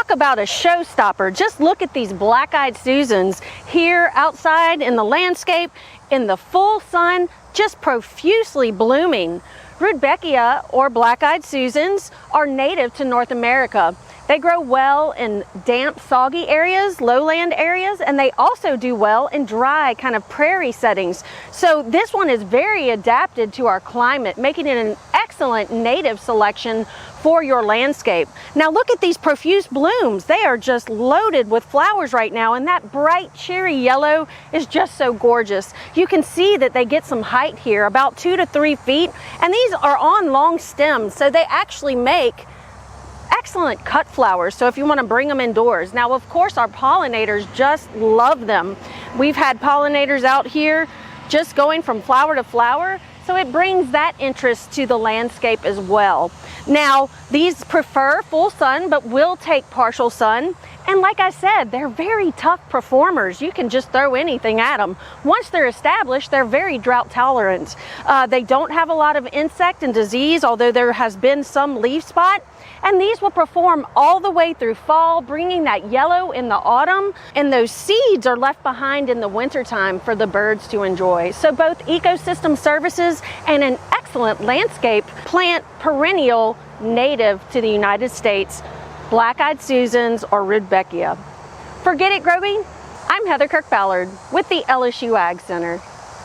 talk about a showstopper. Just look at these black-eyed Susans here outside in the landscape, in the full sun, just profusely blooming. Rudbeckia, or black-eyed Susans, are native to North America. They grow well in damp, soggy areas, lowland areas, and they also do well in dry, kind of prairie settings. So this one is very adapted to our climate, making it an excellent native selection for your landscape. Now look at these profuse blooms. They are just loaded with flowers right now, and that bright cherry yellow is just so gorgeous. You can see that they get some height here, about 2 to 3 feet, and these are on long stems, so they actually make excellent cut flowers, so if you want to bring them indoors. Now, of course, our pollinators just love them. We've had pollinators out here just going from flower to flower, so it brings that interest to the landscape as well. Now, these prefer full sun, but will take partial sun. And like I said, they're very tough performers. You can just throw anything at them. Once they're established, they're very drought tolerant. They don't have a lot of insect and disease, although there has been some leaf spot. And these will perform all the way through fall, bringing that yellow in the autumn. And those seeds are left behind in the wintertime for the birds to enjoy. So both ecosystem services and an excellent landscape plant perennial native to the United States, black-eyed Susans or Rudbeckia. For Get It Growing, I'm Heather Kirk-Ballard with the LSU AgCenter.